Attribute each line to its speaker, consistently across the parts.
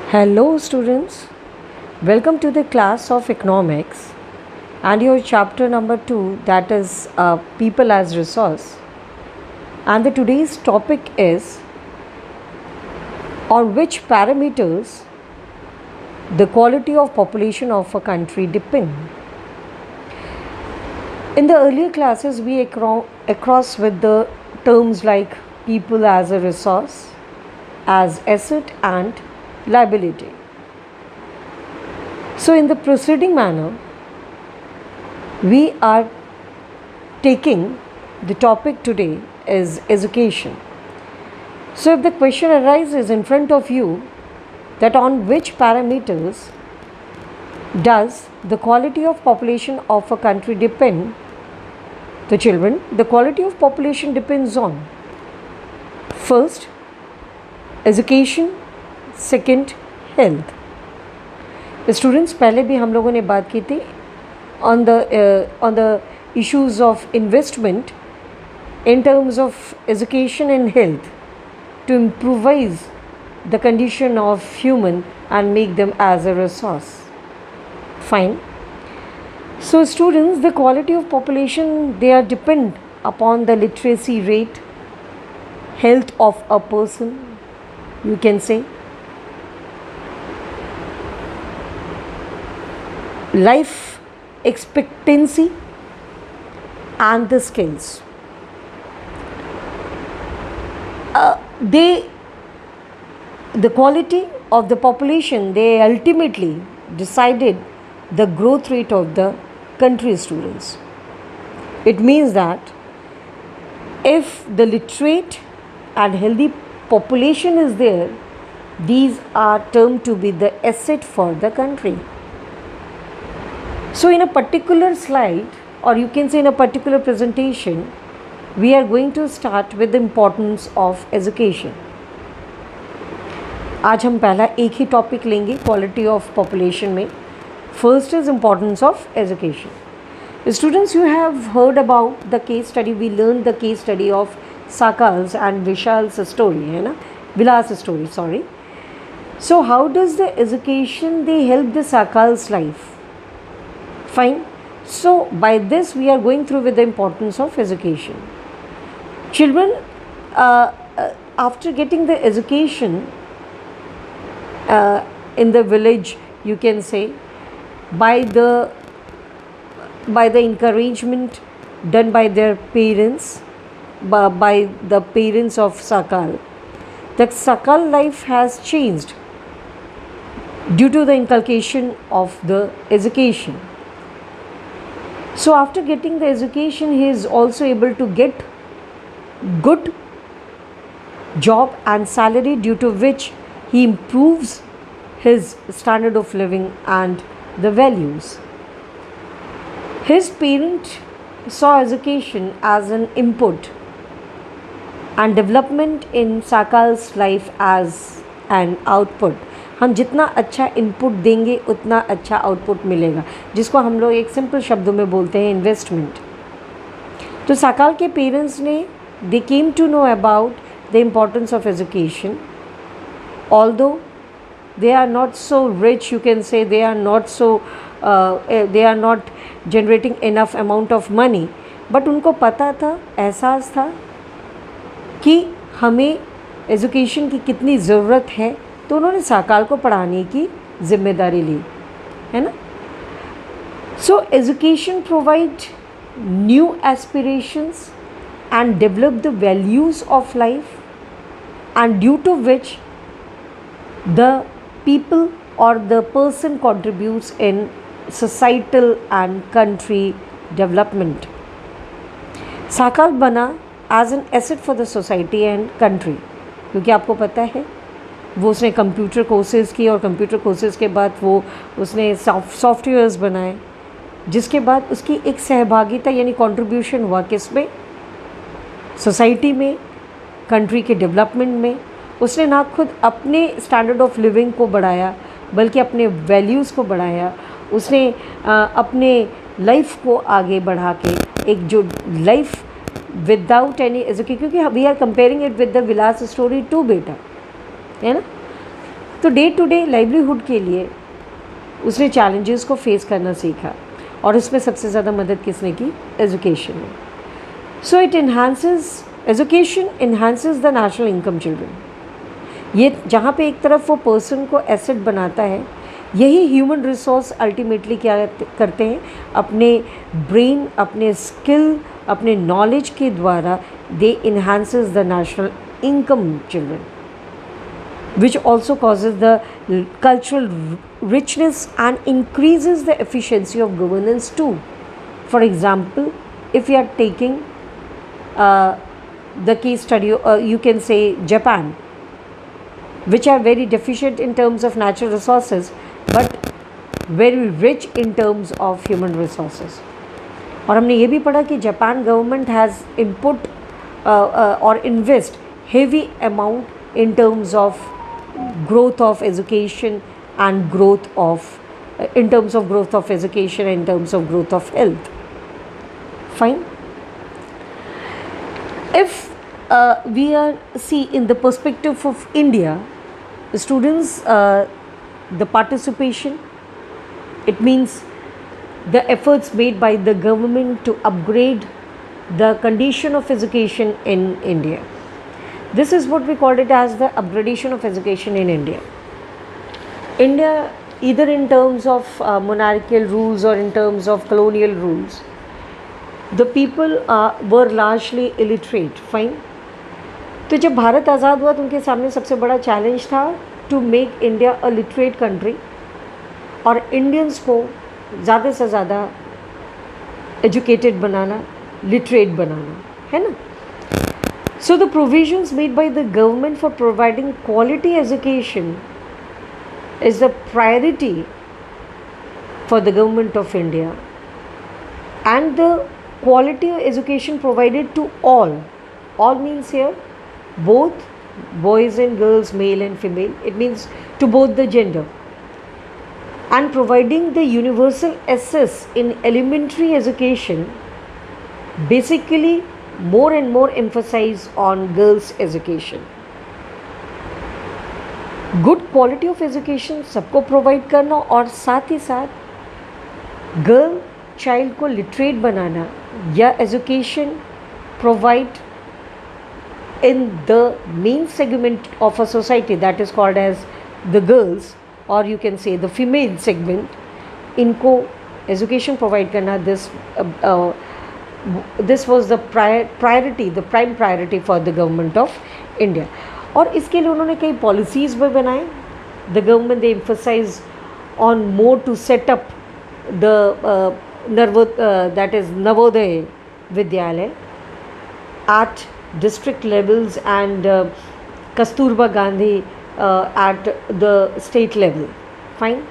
Speaker 1: Hello, students. Welcome to the class of economics and your chapter number 2, that is people as resource. And the today's topic is on which parameters the quality of population of a country depend. In the earlier classes, we across with the terms like people as a resource, as asset and liability. So, in the preceding manner, we are taking the topic today is education. So, if the question arises in front of you that on which parameters does the quality of population of a country depend, the children, the quality of population depends on first education, second health. Students पहले भी हम लोगों ने बात की थी on the issues of investment in terms of education and health to improvise the condition of human and make them as a resource. Fine. So students, the quality of population, they are depend upon the literacy rate, health of a person, you can say, life expectancy and the skills. The quality of the population, they ultimately decided the growth rate of the country, students. It means that if the literate and healthy population is there, these are termed to be the asset for the country. So in a particular slide, or you can say in a particular presentation, we are going to start with the importance of education. आज हम पहला एक ही topic लेंगे quality of population में. First is importance of education. Students, you have heard about the case study. We learn the case study of Sakal's and Vishal's story, है ना, Vilas story, sorry. So how does the education they help the Sakal's life? Fine. So by this we are going through with the importance of education. Children, after getting the education in the village, you can say, by the encouragement done by their parents, by the parents of Sakal, the Sakal life has changed due to the inculcation of the education. So after getting the education, he is also able to get good job and salary, due to which he improves his standard of living and the values. His parents saw education as an input and development in Sakal's life as an output. हम जितना अच्छा input देंगे उतना अच्छा output मिलेगा, जिसको हम लोग एक सिंपल शब्दों में बोलते हैं इन्वेस्टमेंट. तो साकाल के पेरेंट्स ने they came to know about the importance of education. Although they are not so rich, you can say they are not generating enough amount of money, but उनको पता था, एहसास था कि हमें एजुकेशन की कितनी ज़रूरत है, तो उन्होंने साकाल को पढ़ाने की जिम्मेदारी ली, है ना. So education provide new aspirations and develop the values of life, and due to which the people और the person contributes in societal and country development. Sakal बना as an asset for the society and country, क्योंकि आपको पता है वो उसने computer courses की, और कंप्यूटर कोर्सेज़ के बाद वो उसने सॉफ्टवेयर्स बनाए, जिसके बाद उसकी एक सहभागिता यानी कंट्रीब्यूशन हुआ किसमें, सोसाइटी में, कंट्री के डेवलपमेंट में. उसने ना खुद अपने स्टैंडर्ड ऑफ लिविंग को बढ़ाया, बल्कि अपने वैल्यूज़ को बढ़ाया. उसने अपने लाइफ को आगे बढ़ा के एक जो लाइफ विदाउट एनी एजुकेशन, क्योंकि we are comparing it with the Vilas story too, बेटा, है ना. तो डे टू डे लाइवलीहुड के लिए उसने चैलेंजेस को फेस करना सीखा, और इसमें सबसे ज़्यादा मदद किसने की? एजुकेशन ने। So it enhances, education enhances the national income children. ये जहाँ पे एक तरफ वो पर्सन को एसेट बनाता है, यही ह्यूमन रिसोर्स अल्टीमेटली क्या करते हैं? अपने ब्रेन, अपने स्किल, अपने नॉलेज के द्वारा they enhances the national income children, which also causes the cultural richness and increases the efficiency of governance too. For example, if you are taking the case study, you can say Japan, which are very deficient in terms of natural resources but very rich in terms of human resources. और हमने ये भी पढ़ा कि Japan government has input और invest heavy amount in terms of growth of education and growth of in terms of growth of education and in terms of growth of health. Fine. If we are see in the perspective of India, students, the participation, it means the efforts made by the government to upgrade the condition of education in India. This is what we called it as the upgradation of education in India. India, either in terms of monarchical rules or in terms of colonial rules, the people were largely illiterate. Fine. तो जब भारत आज़ाद हुआ तो उनके सामने सबसे बड़ा challenge था to make India a literate country, और इंडियंस को ज़्यादा से ज़्यादा एजुकेटेड बनाना, लिटरेट बनाना, है ना. So the provisions made by the government for providing quality education is the priority for the government of India, and the quality of education provided to all means here both boys and girls, male and female, it means to both the gender, and providing the universal access in elementary education, basically more and more emphasis on girls education. Good quality of education सबको provide करना, और साथ ही साथ girl child को literate बनाना या education provide in the main segment of a society that is called as the girls, or you can say the female segment, इनको education provide करना, this was the priority, the prime priority for the government of India. और इसके लिए उन्होंने कई policies भी बनाए. The government they emphasize on more to set up the that is Navodaya Vidyalaya at district levels and Kasturba Gandhi at the state level. Fine.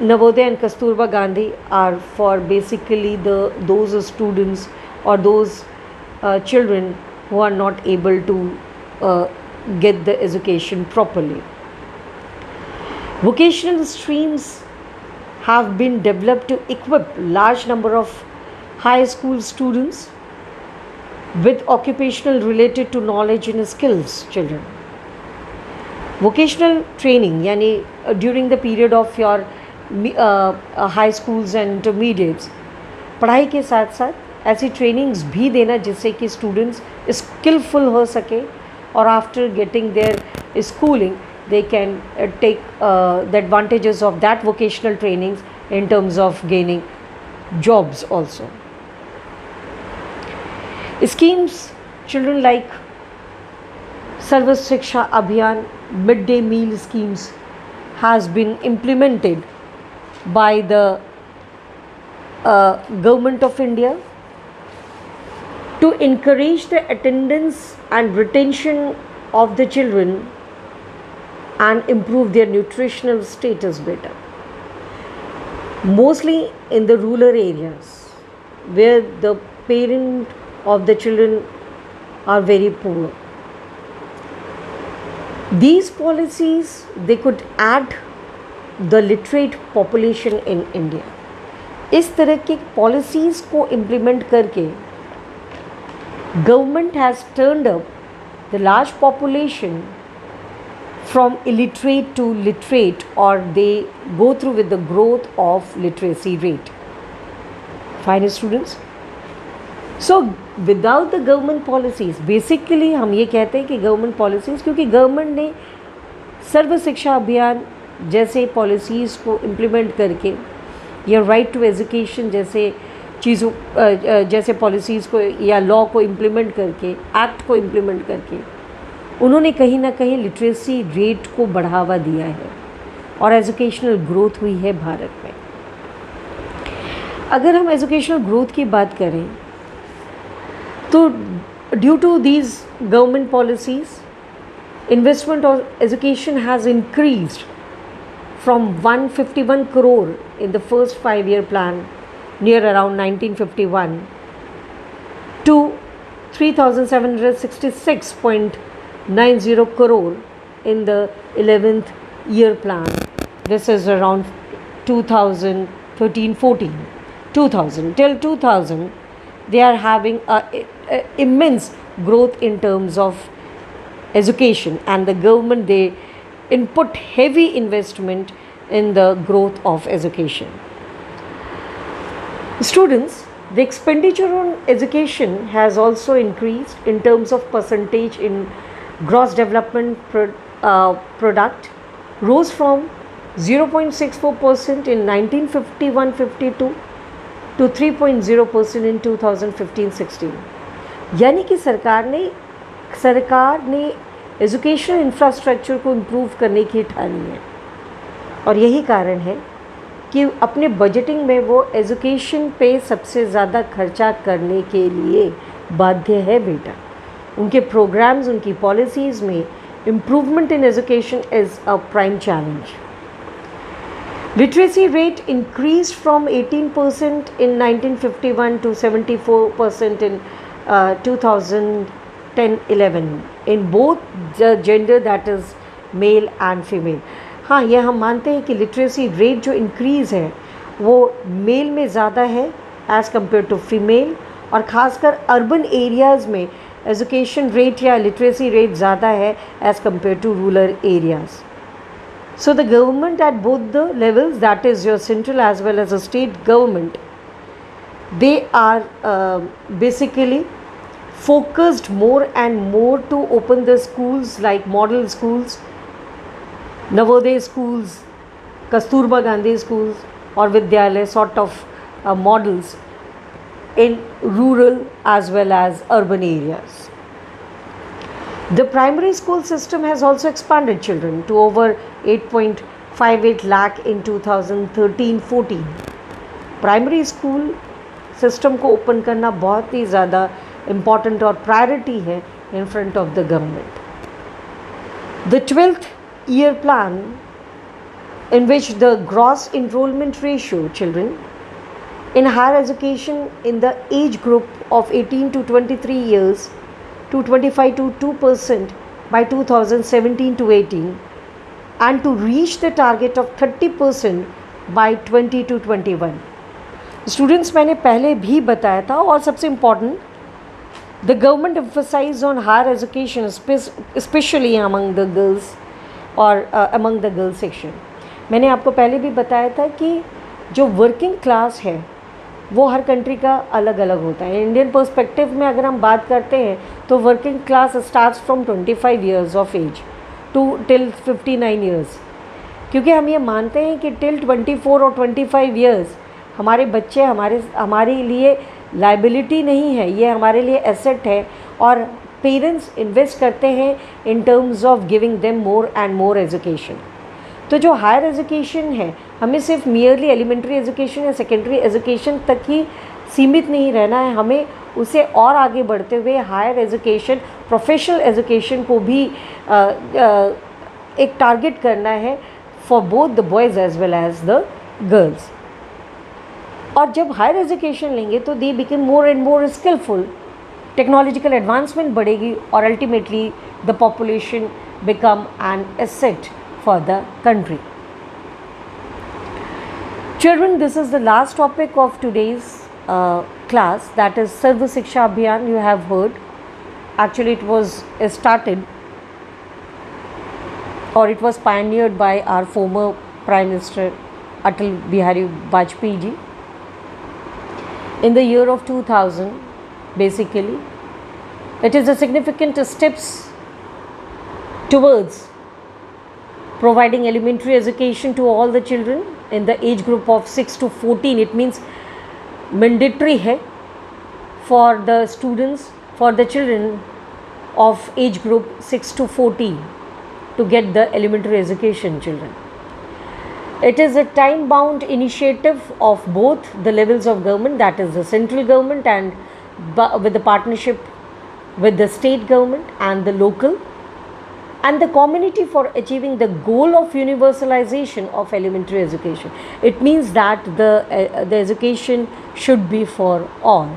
Speaker 1: Navodaya and Kasturba Gandhi are for basically those students or those children who are not able to get the education properly. Vocational streams have been developed to equip large number of high school students with occupational related to knowledge and skills children. Vocational training यानी during the period of your high schools and intermediates, पढ़ाई के साथ साथ ऐसी trainings भी देना जिससे कि स्टूडेंट्स स्किलफुल हो सके, और after getting their schooling they can take the advantages of that vocational trainings in terms of gaining jobs also. Schemes children like Sarva Shiksha Abhiyan, midday meal schemes has been implemented by the government of India to encourage the attendance and retention of the children and improve their nutritional status better. Mostly in the rural areas where the parent of the children are very poor. These policies, they could add the literate population in India. इस तरह की policies को implement करके government has turned up the large population from illiterate to literate, or they go through with the growth of literacy rate. Fine students. So without the government policies, basically हम ये कहते हैं कि government policies, क्योंकि government ने सर्व शिक्षा अभियान जैसे पॉलिसीज़ को इम्प्लीमेंट करके या राइट टू एजुकेशन जैसे चीज़ों जैसे पॉलिसीज़ को या लॉ को इम्प्लीमेंट करके, एक्ट को इम्प्लीमेंट करके उन्होंने कहीं ना कहीं लिटरेसी रेट को बढ़ावा दिया है और एजुकेशनल ग्रोथ हुई है भारत में। अगर हम एजुकेशनल ग्रोथ की बात करें तो due to these government policies, investment on education has increased from 151 crore in the first 5-year plan near around 1951 to 3,766.90 crore in the 11th year plan. This is around 2013-14. 2000 till 2000 they are having a immense growth in terms of education, and the government they input heavy investment in the growth of education. Students, the expenditure on education has also increased in terms of percentage in gross development product, rose from 0.64% in 1951-52 to 3.0% in 2015-16. यानी कि सरकार ने educational infrastructure को improve करने की ठानी है, और यही कारण है कि अपने बजटिंग में वो एजुकेशन पे सबसे ज़्यादा खर्चा करने के लिए बाध्य है बेटा। उनके प्रोग्राम्स, उनकी पॉलिसीज़ में improvement in education is a prime challenge. Literacy rate increase from 18% in 1951 to 74% in 2010-11 in both the gender, that is male and female. हाँ, यह हम मानते हैं कि लिटरेसी रेट जो इंक्रीज़ है वो मेल में ज़्यादा है एज़ कम्पेयर टू फीमेल, और ख़ासकर अर्बन एरियाज़ में एजुकेशन रेट या लिटरेसी रेट ज़्यादा है as compared to rural areas. So the government at both the levels, that is your central as well as the state government, they are basically focused more and more to open the schools like model schools, Navodaya schools, Kasturba Gandhi schools or Vidyalaya sort of models in rural as well as urban areas. The primary school system has also expanded children to over 8.58 lakh in 2013-14. Primary school system को open करना बहुत ही ज़्यादा important और priority है in front of the government. The 12th year plan, in which the gross enrollment ratio children in higher education in the age group of 18 to 23 years to 25 to 2% by 2017 to 18, and to reach the target of 30% by 20 to 21. Students, मैंने पहले भी बताया था, और सबसे important, the government emphasize on higher education especially among the girls और among the girls section. मैंने आपको पहले भी बताया था कि जो वर्किंग क्लास है वो हर कंट्री का अलग अलग होता है. इंडियन पर्सपेक्टिव में अगर हम बात करते हैं तो working class starts from 25 years of age to till 59 years, क्योंकि हम ये मानते हैं कि टिल 24 और 25 years हमारे बच्चे हमारे लिए लाइबिलिटी नहीं है, ये हमारे लिए एसेट है, और पेरेंट्स इन्वेस्ट करते हैं इन terms of giving them more and more education. तो जो हायर एजुकेशन है, हमें सिर्फ मियरली एलिमेंट्री एजुकेशन या सेकेंडरी एजुकेशन तक ही सीमित नहीं रहना है, हमें उसे और आगे बढ़ते हुए हायर एजुकेशन, प्रोफेशनल एजुकेशन को भी एक टारगेट करना है for both the boys as well as the girls. और जब हायर एजुकेशन लेंगे तो they become more and more skilful, technological advancement बढ़ेगी और ultimately the population become an asset for the country. Children, this is the last topic of today's class, that is Sarva Shiksha Abhiyan. You have heard, actually it was started or it was pioneered by our former Prime Minister Atal Bihari Vajpayee ji in the year of 2000. Basically, it is a significant steps towards providing elementary education to all the children in the age group of 6 to 14. It means mandatory hai for the students, for the children of age group 6 to 14 to get the elementary education children. It is a time bound initiative of both the levels of government, that is the central government, and with the partnership with the state government and the local and the community for achieving the goal of universalization of elementary education. It means that the education should be for all.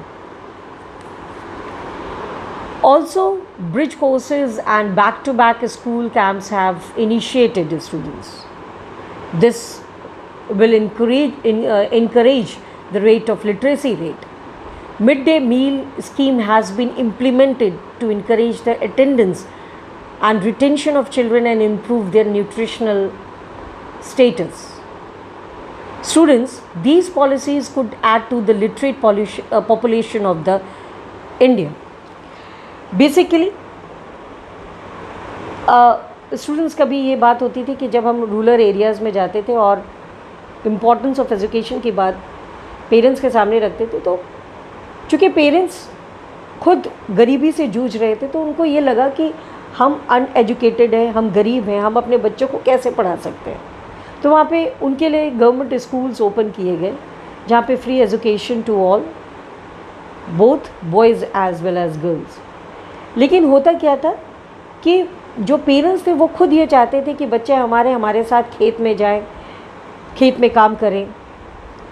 Speaker 1: Also, bridge courses and back-to-back school camps have initiated the students. This will encourage the rate of literacy rate. Midday meal scheme has been implemented to encourage the attendance and retention of children and improve their nutritional status. Students, these policies could add to the literate population of the India. Basically, students का भी ये बात होती थी कि जब हम rural areas में जाते थे और इम्पोर्टेंस ऑफ एजुकेशन की बात पेरेंट्स के सामने रखते थे, तो चूँकि पेरेंट्स खुद गरीबी से जूझ रहे थे तो उनको ये लगा कि हम अनएजुकेटेड हैं, हम गरीब हैं, हम अपने बच्चों को कैसे पढ़ा सकते हैं। तो वहाँ पे उनके लिए गवर्नमेंट स्कूल्स ओपन किए गए जहाँ पे free education to all, both boys as well as girls. लेकिन होता क्या था कि जो पेरेंट्स थे वो खुद ये चाहते थे कि बच्चे हमारे साथ खेत में जाएं, खेत में काम करें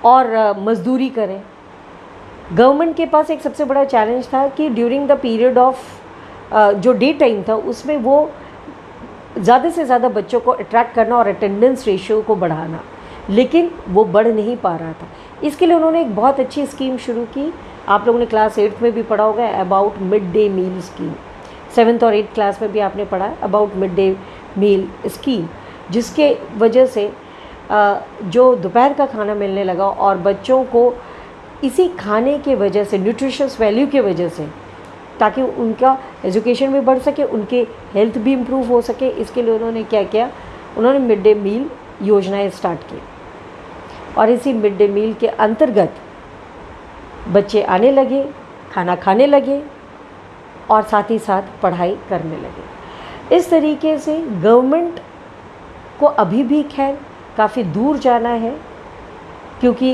Speaker 1: और मजदूरी करें। गवर्नमेंट के पास एक सबसे बड़ा चैलेंज था कि ड्यूरिंग द पीरियड ऑफ जो डे टाइम था उसमें वो ज़्यादा से ज़्यादा बच्चों को अट्रैक्ट करना और अटेंडेंस रेशियो को बढ़ाना, लेकिन वो बढ़ नहीं पा रहा था। इसके लिए उन्होंने एक बहुत अच्छी स्कीम शुरू की। आप लोगों ने क्लास 8 में भी पढ़ा होगा about mid day meal scheme, 7th और 8th क्लास में भी आपने पढ़ा about mid day meal scheme, जिसके वजह से जो दोपहर का खाना मिलने लगा और बच्चों को इसी खाने के वजह से, न्यूट्रिशियस वैल्यू के वजह से, ताकि उनका एजुकेशन भी बढ़ सके, उनके हेल्थ भी इम्प्रूव हो सके। इसके लिए उन्होंने क्या किया, उन्होंने मिड डे मील योजनाएं स्टार्ट की और इसी मिड डे मील के अंतर्गत बच्चे आने लगे, खाना खाने लगे और साथ ही साथ पढ़ाई करने लगे। इस तरीके से गवर्नमेंट को अभी भी खैर काफ़ी दूर जाना है, क्योंकि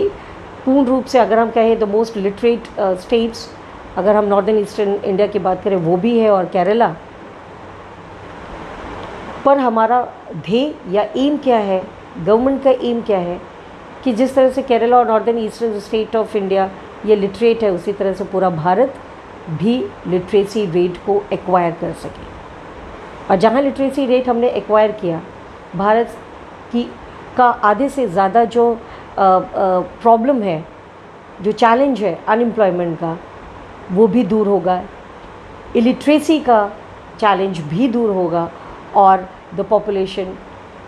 Speaker 1: पूर्ण रूप से अगर हम कहें द मोस्ट लिटरेट स्टेट्स, अगर हम नॉर्दर्न ईस्टर्न इंडिया की बात करें वो भी है और केरला, पर हमारा ध्येय या एम क्या है, गवर्नमेंट का एम क्या है कि जिस तरह से केरला और northern eastern state of India ये लिटरेट है, उसी तरह से पूरा भारत भी लिटरेसी रेट को एक्वायर कर सके। और जहाँ लिटरेसी रेट हमने एक्वायर किया, भारत की का आधे से ज़्यादा जो प्रॉब्लम है, जो चैलेंज है अनएम्प्लॉयमेंट का, वो भी दूर होगा, इलिटरेसी का चैलेंज भी दूर होगा और the population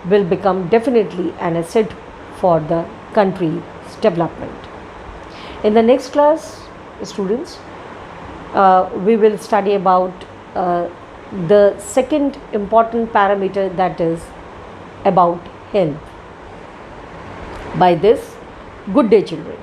Speaker 1: will become definitely an asset for the country's development. In the next class, students, we will study about the second important parameter, that is about health. By this, good day children.